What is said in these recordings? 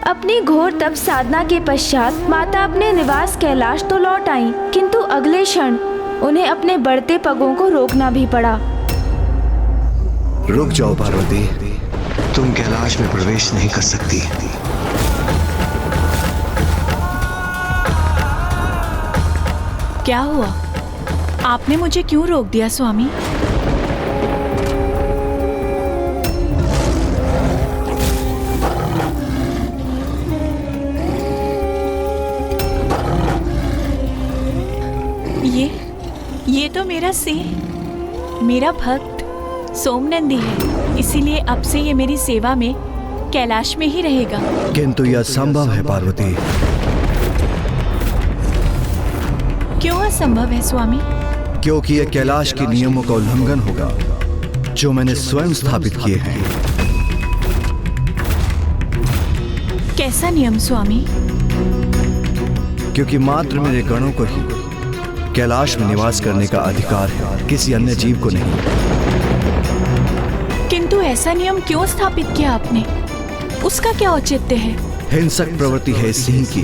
अपनी घोर तप साधना के पश्चात माता अपने निवास कैलाश तो लौट आईं, किंतु अगले क्षण उन्हें अपने बढ़ते पगों को रोकना भी पड़ा। रुक जाओ पार्वती, तुम कैलाश में प्रवेश नहीं कर सकती। क्या हुआ? आपने मुझे क्यों रोक दिया स्वामी? ये तो मेरा सिंह, मेरा भक्त सोमनंदी है, इसीलिए अब से ये मेरी सेवा में कैलाश में ही रहेगा। किंतु यह असंभव है पार्वती। क्यों असंभव है स्वामी? क्योंकि यह कैलाश के नियमों का उल्लंघन होगा जो मैंने स्वयं स्थापित किए हैं। कैसा नियम स्वामी? क्योंकि मात्र मेरे गणों को ही कैलाश में निवास करने का अधिकार है, किसी अन्य जीव को नहीं। किंतु ऐसा नियम क्यों स्थापित किया आपने? उसका क्या औचित्य है? हिंसक प्रवृत्ति है इस सिंह की।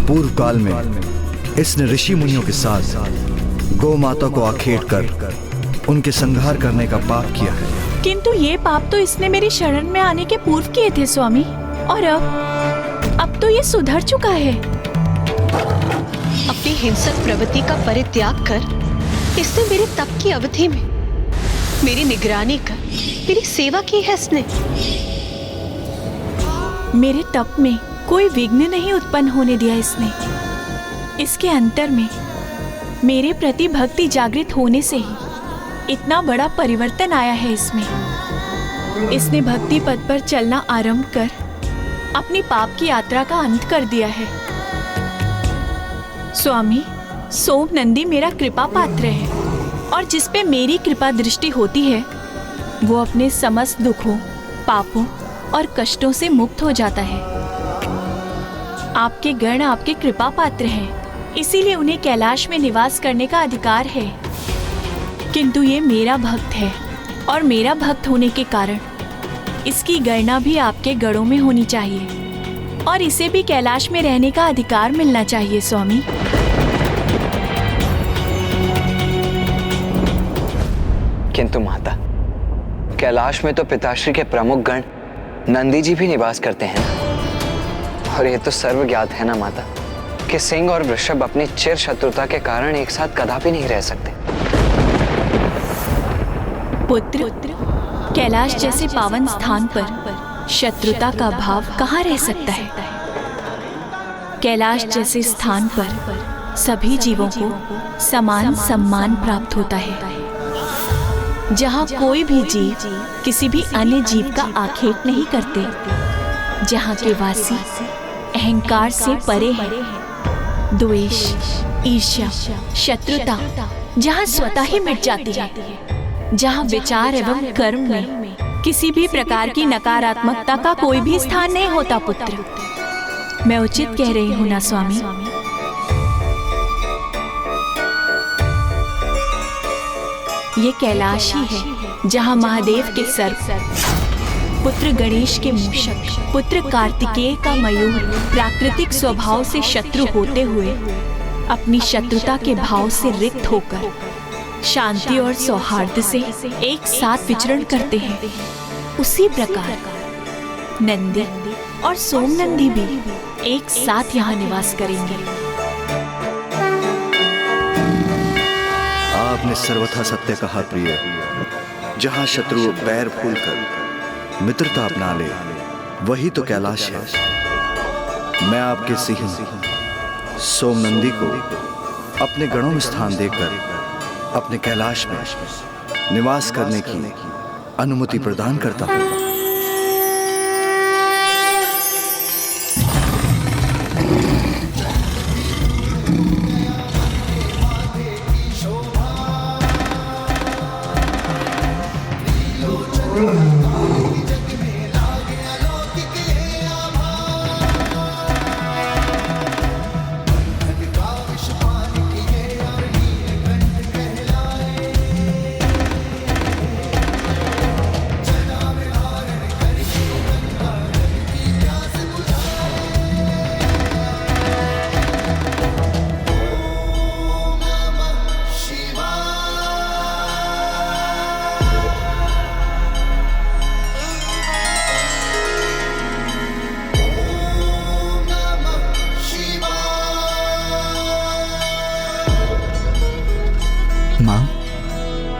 पूर्व काल में इसने ऋषि मुनियों के साथ गौ माता को आखेट कर उनके संहार करने का पाप किया है। किंतु ये पाप तो इसने मेरी शरण में आने के पूर्व किए थे स्वामी, और अब तो ये सुधर चुका है। अपनी हिंसक प्रवृत्ति का परित्याग कर इसने मेरे तप की अवधि में मेरी निगरानी कर मेरी सेवा की है इसने। मेरे तप में कोई विघ्न नहीं उत्पन्न होने दिया इसने। इसके अंतर में मेरे प्रति भक्ति जागृत होने से ही इतना बड़ा परिवर्तन आया है इसमें। इसने भक्ति पथ पर चलना आरंभ कर अपनी पाप की यात्रा का अंत कर दिया है। स्वामी, सोमनंदी मेरा कृपा पात्र है, और जिस पे मेरी कृपा दृष्टि होती है वो अपने समस्त दुखों, पापों और कष्टों से मुक्त हो जाता है। आपके गण आपके कृपा पात्र हैं, इसीलिए उन्हें कैलाश में निवास करने का अधिकार है। किंतु ये मेरा भक्त है, और मेरा भक्त होने के कारण इसकी गणना भी आपके गणों में होनी चाहिए, और इसे भी कैलाश में रहने का अधिकार मिलना चाहिए स्वामी। किंतु माता, कैलाश में तो पिताश्री के प्रमुख गण नंदी जी भी निवास करते हैं ना। और ये तो सर्व ज्ञात है ना माता कि सिंह और वृषभ अपनी चिर शत्रुता के कारण एक साथ कदापि नहीं रह सकते। पुत्र, कैलाश जैसे पावन स्थान पर शत्रुता का भाव कहाँ रह सकता है? कैलाश जैसे स्थान पर सभी जीवों को समान सम्मान प्राप्त होता है, जहाँ कोई भी जीव किसी भी अन्य जीव का आखेट नहीं करते, जहाँ के वासी अहंकार से परे हैं, द्वेष, ईर्ष्या, शत्रुता जहाँ स्वतः ही मिट जाती है, जहाँ विचार एवं कर्म में किसी भी प्रकार की नकारात्मकता का कोई भी स्थान नहीं होता। पुत्र, मैं उचित कह रही हूँ ना स्वामी? ये कैलाश ही है जहाँ महादेव के सर्प, पुत्र गणेश के मूषक, पुत्र कार्तिकेय का मयूर प्राकृतिक स्वभाव से शत्रु होते हुए अपनी शत्रुता के भाव से रिक्त होकर शांति और सौहार्द से एक साथ विचरण करते हैं, उसी प्रकार नंदी और सोमनंदी भी एक साथ यहाँ निवास करेंगे। आपने सर्वथा सत्य कहा प्रिय। जहाँ शत्रु बैर फूल कर मित्रता अपना ले, वही तो कैलाश है। मैं आपके सिंह सोमनंदी को अपने गणों में स्थान देकर अपने कैलाश में निवास करने की अनुमति प्रदान करता हूँ।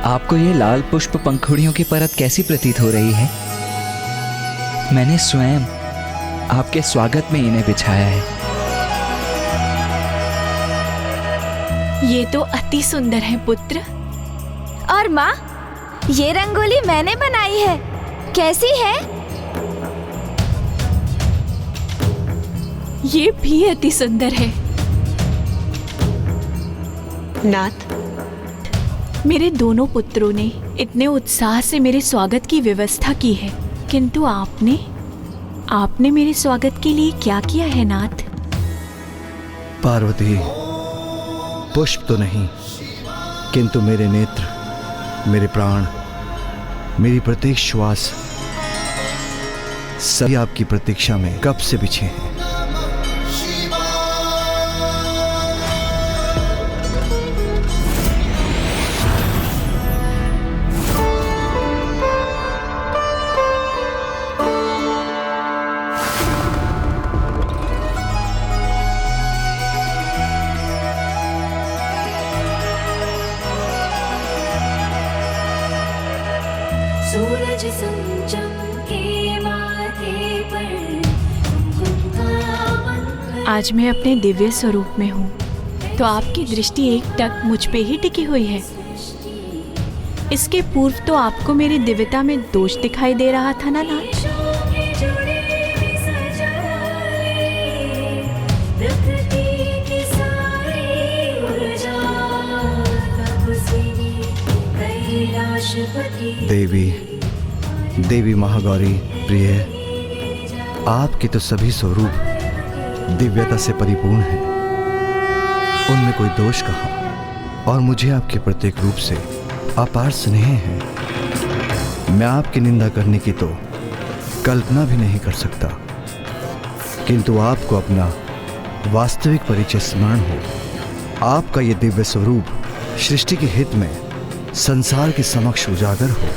आपको ये लाल पुष्प पंखुड़ियों की परत कैसी प्रतीत हो रही है? मैंने स्वयं आपके स्वागत में इन्हें बिछाया है। ये तो अति सुंदर है पुत्र। और माँ, ये रंगोली मैंने बनाई है, कैसी है? ये भी अति सुंदर है। नाथ, मेरे दोनों पुत्रों ने इतने उत्साह से मेरे स्वागत की व्यवस्था की है, किंतु आपने मेरे स्वागत के लिए क्या किया है नाथ? पार्वती, पुष्प तो नहीं, किंतु मेरे नेत्र, मेरे प्राण, मेरी प्रत्येक श्वास सभी आपकी प्रतीक्षा में कब से बिछे हैं। सूरज चमके माथे पर कुमकुम का मंगल। आज मैं अपने दिव्य स्वरूप में हूँ, तो आपकी दृष्टि एक टक मुझ पे ही टिकी हुई है। इसके पूर्व तो आपको मेरी दिव्यता में दोष दिखाई दे रहा था ना नाथ? देवी महागौरी प्रिय, आपके तो सभी स्वरूप दिव्यता से परिपूर्ण हैं। उनमें कोई दोष कहाँ, और मुझे आपके प्रत्येक रूप से अपार स्नेह है। मैं आपकी निंदा करने की तो कल्पना भी नहीं कर सकता, किंतु आपको अपना वास्तविक परिचय स्मरण हो, आपका ये दिव्य स्वरूप सृष्टि के हित में संसार के समक्ष उजागर हो।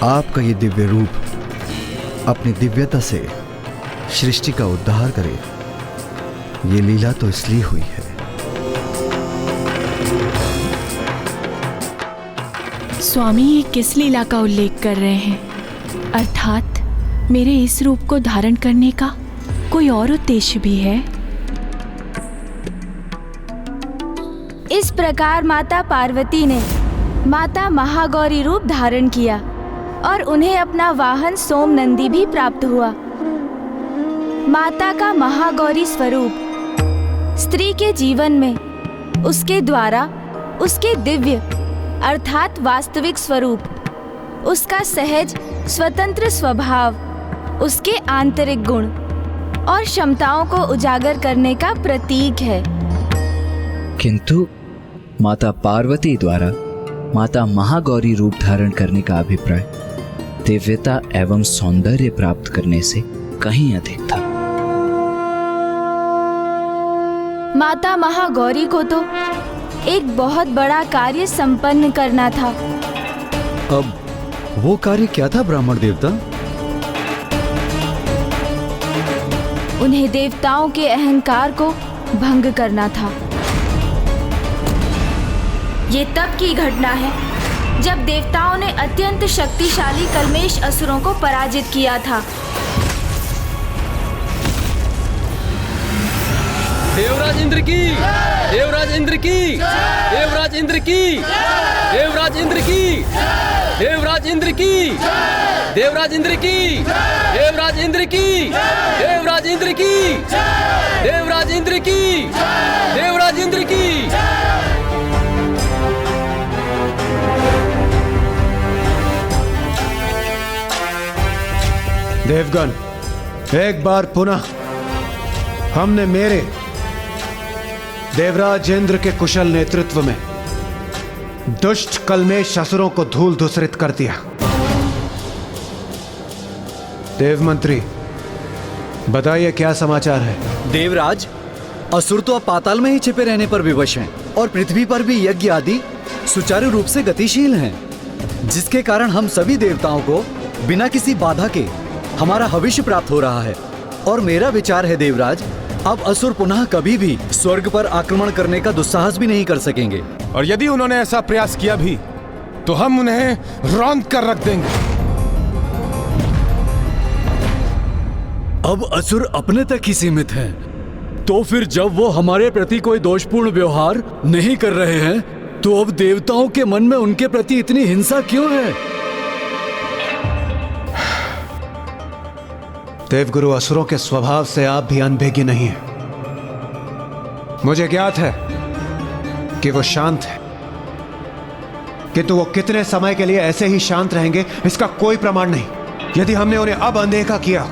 आपका ये दिव्य रूप अपनी दिव्यता से सृष्टि का उद्धार करे, ये लीला तो इसलिए हुई है। स्वामी ये किस लीला का उल्लेख कर रहे हैं? अर्थात मेरे इस रूप को धारण करने का कोई और उद्देश्य भी है? इस प्रकार माता पार्वती ने माता महागौरी रूप धारण किया और उन्हें अपना वाहन सोम नंदी भी प्राप्त हुआ। माता का महागौरी स्वरूप स्त्री के जीवन में उसके द्वारा उसके दिव्य अर्थात वास्तविक स्वरूप, उसका सहज स्वतंत्र स्वभाव, उसके आंतरिक गुण और क्षमताओं को उजागर करने का प्रतीक है। किंतु माता पार्वती द्वारा माता महागौरी रूप धारण करने का अभिप्राय दिव्यता एवं सौंदर्य प्राप्त करने से कहीं अधिक था। माता महागौरी को तो एक बहुत बड़ा कार्य संपन्न करना था। अब वो कार्य क्या था ब्राह्मण देवता? उन्हें देवताओं के अहंकार को भंग करना था। ये तब की घटना है जब देवताओं ने अत्यंत शक्तिशाली कल्मेश असुरों को पराजित किया था। देवराज इंद्र की, देवराज इंद्र की, देवराज इंद्र की, देवराज इंद्र की, देवराज इंद्र की, देवराज इंद्र की, देवराज इंद्र की, देवराज इंद्र की, देवराज इंद्र की, देवराज इंद्र की। देवगण, एक बार पुनः हमने मेरे देवराज इंद्र के कुशल नेतृत्व में दुष्ट कल्मेश असुरों को धूल धूसरित कर दिया। देव मंत्री, बताइए क्या समाचार है? देवराज, असुर तो अब पाताल में ही छिपे रहने पर विवश हैं और पृथ्वी पर भी यज्ञ आदि सुचारू रूप से गतिशील हैं, जिसके कारण हम सभी देवताओं को बिना किसी बाधा के हमारा भविष्य प्राप्त हो रहा है। और मेरा विचार है देवराज, अब असुर पुनः कभी भी स्वर्ग पर आक्रमण करने का दुस्साहस भी नहीं कर सकेंगे। और यदि उन्होंने ऐसा प्रयास किया भी तो हम उन्हें रौंद कर रख देंगे। अब असुर अपने तक ही सीमित हैं। तो फिर जब वो हमारे प्रति कोई दोषपूर्ण व्यवहार नहीं कर रहे हैं, तो अब देवताओं के मन में उनके प्रति इतनी हिंसा क्यों है? देवगुरु, असुरों के स्वभाव से आप भी अनभिज्ञ नहीं हैं। मुझे ज्ञात है कि वो शांत है, किंतु वो कितने समय के लिए ऐसे ही शांत रहेंगे इसका कोई प्रमाण नहीं। यदि हमने उन्हें अब अनदेखा किया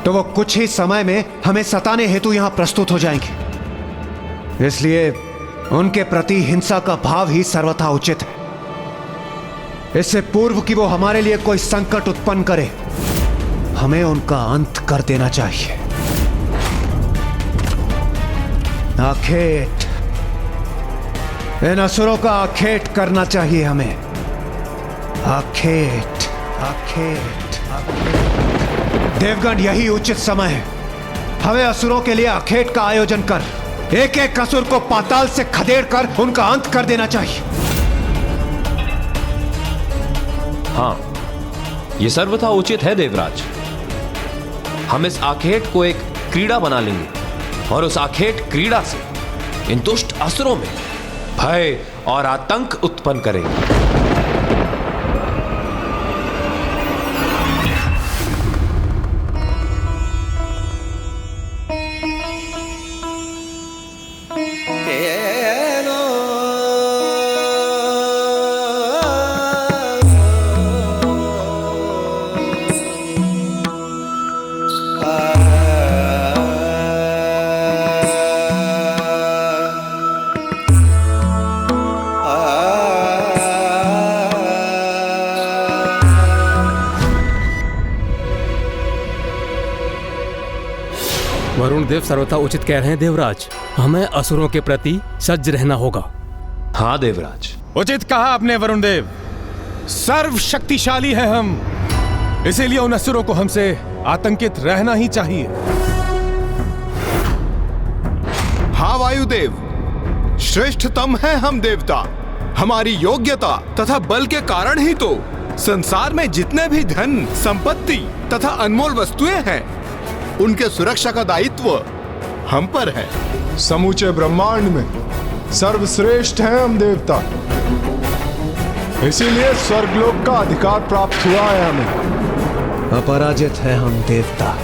तो वो कुछ ही समय में हमें सताने हेतु यहां प्रस्तुत हो जाएंगे। इसलिए उनके प्रति हिंसा का भाव ही सर्वथा उचित है। इससे पूर्व कि वो हमारे लिए कोई संकट उत्पन्न करे, हमें उनका अंत कर देना चाहिए। आखेट, इन असुरों का आखेट करना चाहिए हमें। आखेट, आखेट, आखेट। देवगण, यही उचित समय है। हमें असुरों के लिए आखेट का आयोजन कर एक एक असुर को पाताल से खदेड़ कर उनका अंत कर देना चाहिए। हाँ, यह सर्वथा उचित है देवराज। हम इस आखेट को एक क्रीड़ा बना लेंगे और उस आखेट क्रीड़ा से इन दुष्ट असुरों में भय और आतंक उत्पन्न करेंगे। वरुण देव सर्वथा उचित कह रहे हैं देवराज। हमें असुरों के प्रति सज्ज रहना होगा। हाँ देवराज, उचित कहा आपने वरुण देव। सर्व शक्तिशाली है हम, इसीलिए उन असुरों को हमसे आतंकित रहना ही चाहिए। हाँ वायुदेव, श्रेष्ठतम है हम देवता। हमारी योग्यता तथा बल के कारण ही तो संसार में जितने भी धन, संपत्ति तथा अनमोल वस्तुएं हैं, उनके सुरक्षा का दायित्व हम पर है। समूचे ब्रह्मांड में सर्वश्रेष्ठ हैं हम देवता, इसीलिए स्वर्गलोक का अधिकार प्राप्त हुआ है हमें। अपराजित है हम देवता,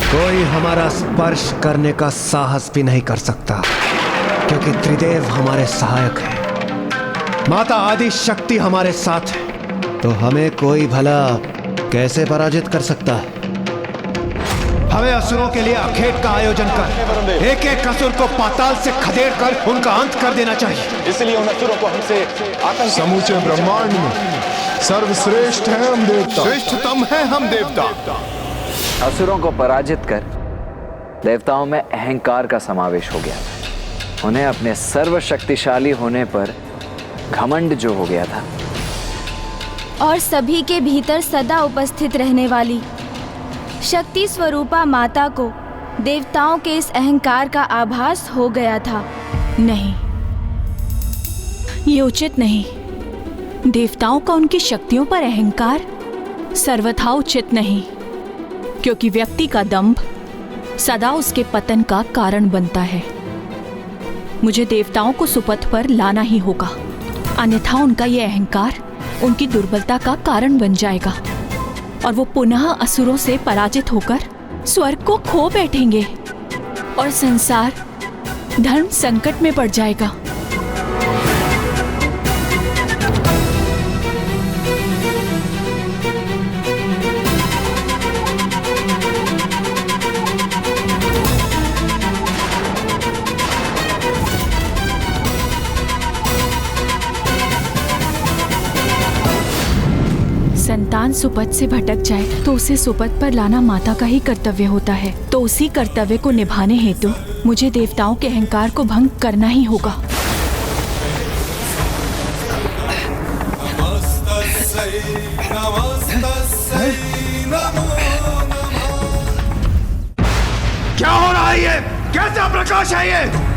कोई हमारा स्पर्श करने का साहस भी नहीं कर सकता, क्योंकि त्रिदेव हमारे सहायक हैं। माता आदि शक्ति हमारे साथ है, तो हमें कोई भला कैसे पराजित कर सकता है। हमें असुरों के लिए आखेट का आयोजन कर एक एक असुर को पाताल से खदेड़ कर उनका अंत कर देना चाहिए। इसलिए उन असुरों को हमसे आतंक। समूचे ब्रह्मांड में सर्वश्रेष्ठ हैं हम देवता, श्रेष्ठतम है हम देवता। असुरों को पराजित कर देवताओं में अहंकार का समावेश हो गया। उन्हें अपने सर्वशक्तिशाली होने पर घमंड जो हो गया था, और सभी के भीतर सदा उपस्थित रहने वाली शक्ति स्वरूपा माता को देवताओं के इस अहंकार का आभास हो गया था। नहीं, ये उचित नहीं। देवताओं का उनकी शक्तियों पर अहंकार सर्वथा उचित नहीं, क्योंकि व्यक्ति का दंभ सदा उसके पतन का कारण बनता है। मुझे देवताओं को सुपथ पर लाना ही होगा, अन्यथा उनका ये अहंकार उनकी दुर्बलता का कारण बन जाएगा और वो पुनः असुरों से पराजित होकर स्वर्ग को खो बैठेंगे और संसार धर्म संकट में पड़ जाएगा। संतान सुपथ से भटक जाए तो उसे सुपथ पर लाना माता का ही कर्तव्य होता है। तो उसी कर्तव्य को निभाने हेतु मुझे देवताओं के अहंकार को भंग करना ही होगा। क्या हो रहा है ये? कैसा प्रकाश है ये?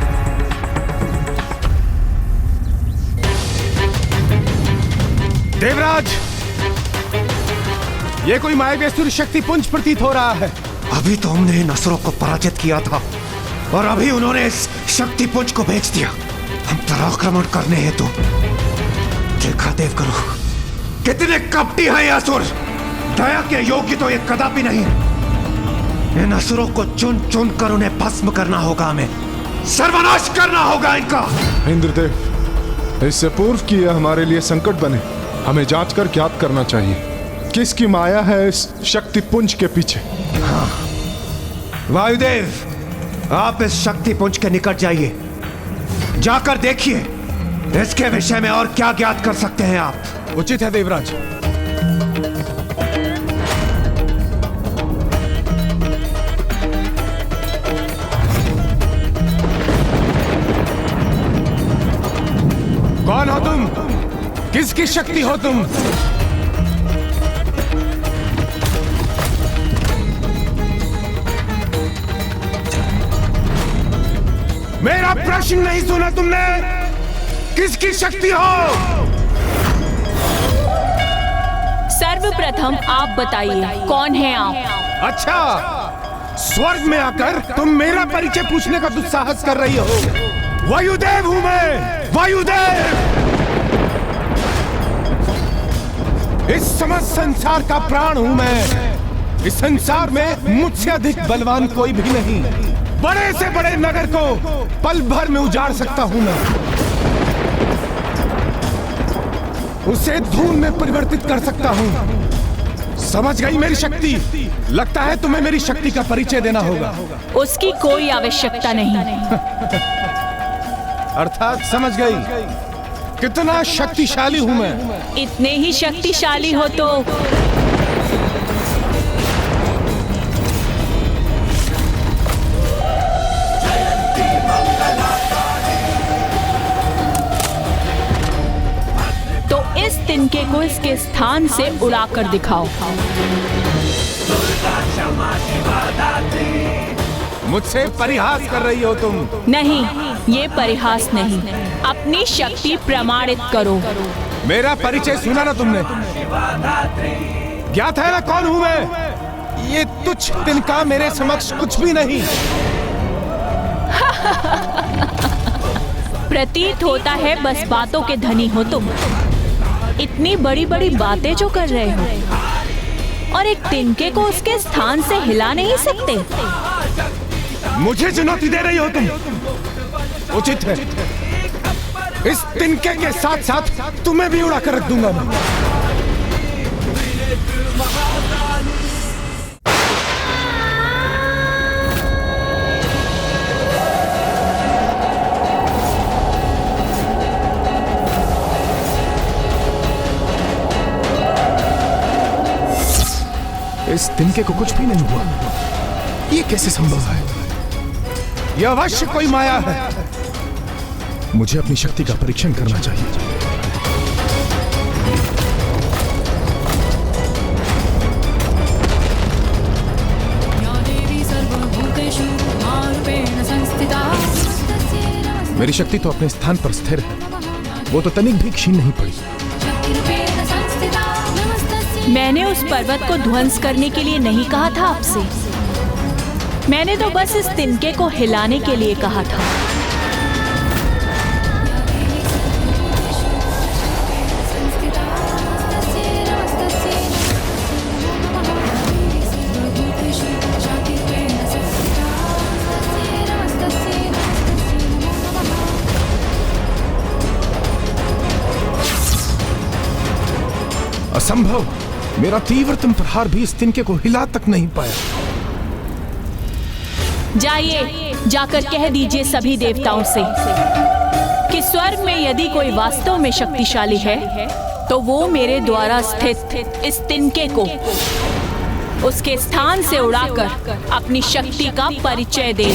देवराज, ये कोई मायावी असुर शक्ति पुंज प्रतीत हो रहा है। अभी तो हमने इन असुरों को पराजित किया था और अभी उन्होंने इस शक्ति पुंज को बेच दिया। हम पर आक्रमण करने हेतु देखा देव करो, कितने कपटी हैं ये असुर। दया के योग्य तो ये कदापि नहीं। इन असुरों को चुन चुन कर उन्हें भस्म करना होगा, हमें सर्वनाश करना होगा इनका। इंद्रदेव, इससे पूर्व कि यह हमारे लिए संकट बने, हमें जांच कर ज्ञात करना चाहिए किसकी माया है इस शक्ति पुंज के पीछे। हाँ। वायुदेव, आप इस शक्ति पुंज के निकट जाइए, जाकर देखिए इसके विषय में और क्या ज्ञात कर सकते हैं आप। उचित है देवराज। कौन हो तुम? किसकी शक्ति हो तुम? मेरा प्रश्न नहीं सुना तुमने? किसकी शक्ति हो? सर्वप्रथम आप बताइए, कौन है आप? अच्छा, स्वर्ग में आकर तुम मेरा परिचय पूछने का दुस्साहस कर रही हो। वायुदेव हूं मैं, वायुदेव। इस समस्त संसार का प्राण हूं मैं। इस संसार में मुझसे अधिक बलवान कोई भी नहीं। बड़े से बड़े नगर को पल भर में उजाड़ सकता हूं मैं, उसे धूल में परिवर्तित कर सकता हूं। समझ गई मेरी शक्ति? लगता है तुम्हें मेरी शक्ति का परिचय देना होगा। उसकी कोई आवश्यकता नहीं। अर्थात समझ गई कितना शक्तिशाली हूं मैं। इतने ही शक्तिशाली हो तो इस तिनके को इसके स्थान से उड़ाकर दिखाओ। मुझसे परिहास कर रही हो तुम? नहीं, ये परिहास नहीं, अपनी शक्ति प्रमाणित करो। मेरा परिचय सुना ना तुमने? ज्ञात है ना कौन हूं मैं? ये तुच्छ तिनका मेरे समक्ष कुछ भी नहीं। प्रतीत होता है बस बातों के धनी हो तुम। इतनी बड़ी बड़ी बातें जो कर रहे हो और एक तिनके को उसके स्थान से हिला नहीं सकते। मुझे चुनौती दे रही हो तुम? उचित है, इस तिनके के साथ साथ तुम्हें भी उड़ा कर रख दूंगा मैं। इस तिनके को कुछ भी नहीं हुआ। ये कैसे संभव है? यह अवश्य कोई माया है। मुझे अपनी शक्ति का परीक्षण करना चाहिए। मेरी शक्ति तो अपने स्थान पर स्थिर है, वो तो तनिक भी क्षीण नहीं पड़ी। मैंने उस पर्वत को ध्वंस करने के लिए नहीं कहा था आपसे। मैंने तो बस इस तिनके को हिलाने के लिए कहा था। असंभव! मेरा तीव्रतम प्रहार भी इस तिनके को हिला तक नहीं पाया। जाइए, जाकर कह दीजिए सभी देवताओं से कि स्वर्ग में यदि कोई वास्तव में शक्तिशाली है तो वो मेरे द्वारा स्थित इस तिनके को उसके स्थान से उड़ाकर अपनी शक्ति का परिचय दे।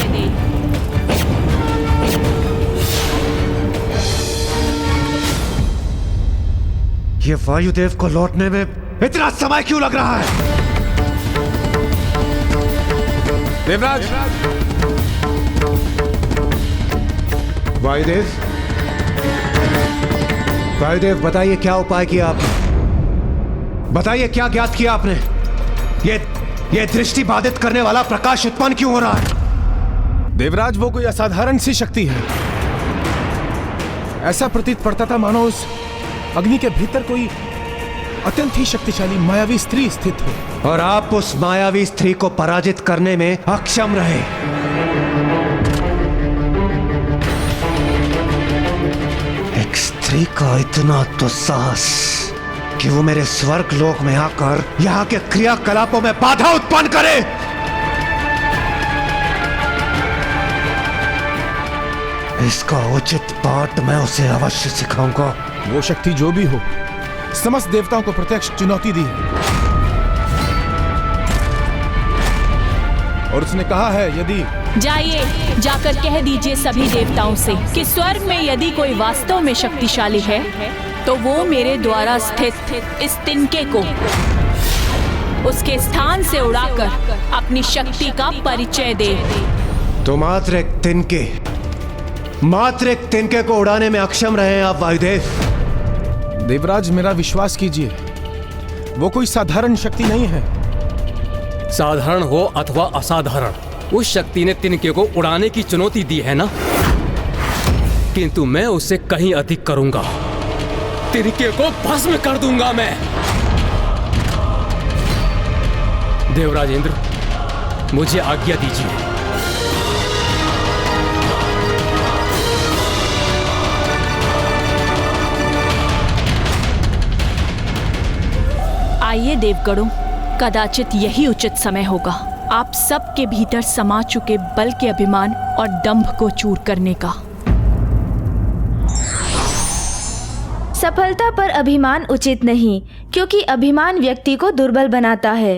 ये वायुदेव को लौटने में इतना समय क्यों लग रहा है? देवराज! वायुदेव, वायुदेव बताइए क्या उपाय किया आपने? बताइए क्या ज्ञात किया आपने? ये दृष्टि बाधित करने वाला प्रकाश उत्पन्न क्यों हो रहा है? देवराज, वो कोई असाधारण सी शक्ति है। ऐसा प्रतीत पड़ता था मानो उस अग्नि के भीतर कोई अत्यंत ही शक्तिशाली मायावी स्त्री स्थित हो, और आप उस मायावी स्त्री को पराजित करने में अक्षम रहे। एक स्त्री का इतना दुस्साहस कि वो मेरे स्वर्ग लोक में आकर यहाँ के क्रियाकलापों में बाधा उत्पन्न करे। इसका उचित पाठ मैं उसे अवश्य सिखाऊंगा। वो शक्ति जो भी हो, समस्त देवताओं को प्रत्यक्ष चुनौती दी है और उसने कहा है यदि जाइए, जाकर कह दीजिए सभी देवताओं से कि स्वर्ग में यदि कोई वास्तव में शक्तिशाली है तो वो मेरे द्वारा स्थित इस तिनके को उसके स्थान से उड़ाकर अपनी शक्ति का परिचय दे। तो मात्र एक तिनके को उड़ाने में अक्षम रहे हैं आप वायुदेव। देवराज, मेरा विश्वास कीजिए, वो कोई साधारण शक्ति नहीं है। साधारण हो अथवा असाधारण, उस शक्ति ने तिनके को उड़ाने की चुनौती दी है ना, किंतु मैं उससे कहीं अधिक करूंगा। तिनके को भस्म कर दूंगा मैं। देवराज इंद्र, मुझे आज्ञा दीजिए। आइए देवगणों, कदाचित यही उचित समय होगा आप सबके भीतर समा चुके बल के अभिमान और दंभ को चूर करने का। सफलता पर अभिमान उचित नहीं, क्योंकि अभिमान व्यक्ति को दुर्बल बनाता है।